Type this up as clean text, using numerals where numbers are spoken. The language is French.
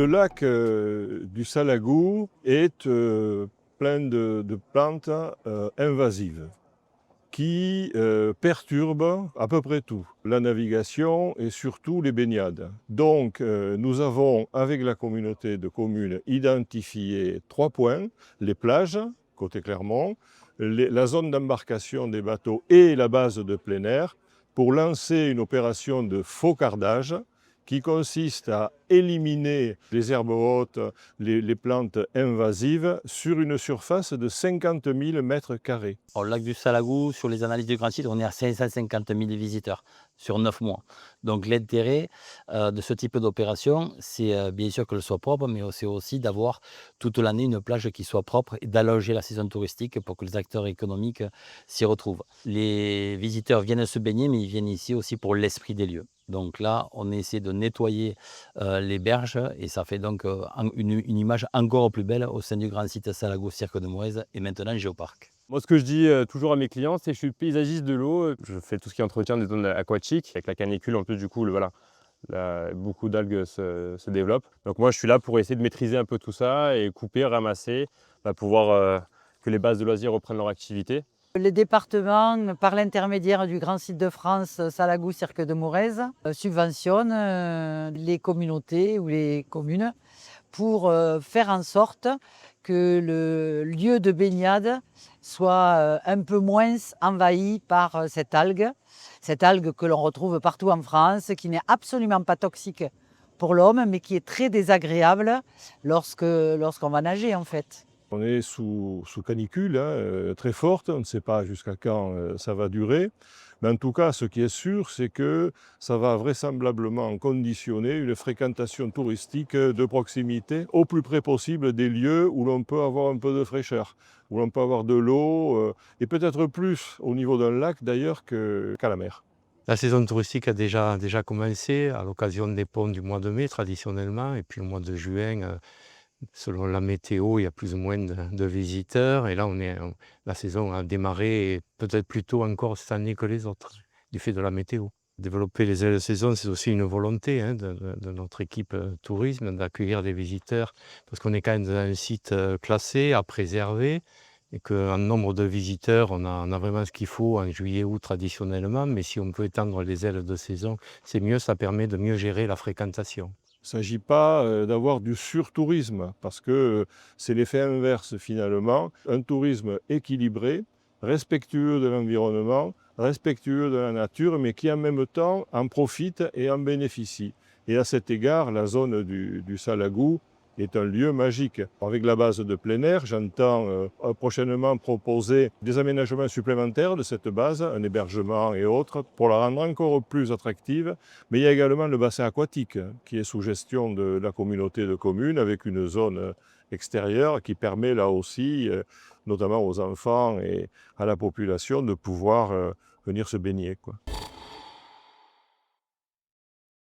Le lac du Salagou est plein de plantes invasives qui perturbent à peu près tout, la navigation et surtout les baignades. Donc nous avons, avec la communauté de communes, identifié 3 points, les plages, côté Clermont, la zone d'embarcation des bateaux et la base de plein air, pour lancer une opération de faucardage qui consiste à éliminer les herbes hautes, les plantes invasives sur une surface de 50 000 mètres carrés. Au lac du Salagou, sur les analyses du grand site, on est à 550 000 visiteurs sur 9 mois. Donc l'intérêt de ce type d'opération, c'est bien sûr qu'elle soit propre, mais c'est aussi d'avoir toute l'année une plage qui soit propre et d'allonger la saison touristique pour que les acteurs économiques s'y retrouvent. Les visiteurs viennent se baigner, mais ils viennent ici aussi pour l'esprit des lieux. Donc là, on essaie de nettoyer les berges et ça fait donc une image encore plus belle au sein du grand site Salagou Cirque de Morez et maintenant Géoparc. Moi, ce que je dis toujours à mes clients, c'est que je suis paysagiste de l'eau. Je fais tout ce qui est entretien des zones aquatiques. Avec la canicule, en plus, du coup, beaucoup d'algues se développent. Donc moi, je suis là pour essayer de maîtriser un peu tout ça et couper, ramasser, pour voir que les bases de loisirs reprennent leur activité. Les départements, par l'intermédiaire du Grand Site de France Salagou Cirque de Morez, subventionnent les communautés ou les communes pour faire en sorte que le lieu de baignade soit un peu moins envahi par cette algue que l'on retrouve partout en France, qui n'est absolument pas toxique pour l'homme, mais qui est très désagréable lorsqu'on va nager en fait. On est sous canicule très forte, on ne sait pas jusqu'à quand ça va durer. Mais en tout cas, ce qui est sûr, c'est que ça va vraisemblablement conditionner une fréquentation touristique de proximité au plus près possible des lieux où l'on peut avoir un peu de fraîcheur, où l'on peut avoir de l'eau, et peut-être plus au niveau d'un lac d'ailleurs qu'à la mer. La saison touristique a déjà commencé à l'occasion des ponts du mois de mai traditionnellement, et puis au mois de juin, selon la météo, il y a plus ou moins de visiteurs. Et là, la saison a démarré peut-être plus tôt encore cette année que les autres, du fait de la météo. Développer les ailes de saison, c'est aussi une volonté de notre équipe tourisme, d'accueillir des visiteurs, parce qu'on est quand même dans un site classé, à préserver, et qu'en nombre de visiteurs, on a vraiment ce qu'il faut en juillet-août traditionnellement. Mais si on peut étendre les ailes de saison, c'est mieux, ça permet de mieux gérer la fréquentation. Il ne s'agit pas d'avoir du surtourisme, parce que c'est l'effet inverse finalement. Un tourisme équilibré, respectueux de l'environnement, respectueux de la nature, mais qui en même temps en profite et en bénéficie. Et à cet égard, la zone du Salagou est un lieu magique. Avec la base de plein air, j'entends prochainement proposer des aménagements supplémentaires de cette base, un hébergement et autres, pour la rendre encore plus attractive. Mais il y a également le bassin aquatique qui est sous gestion de la communauté de communes avec une zone extérieure qui permet là aussi, notamment aux enfants et à la population, de pouvoir venir se baigner, quoi.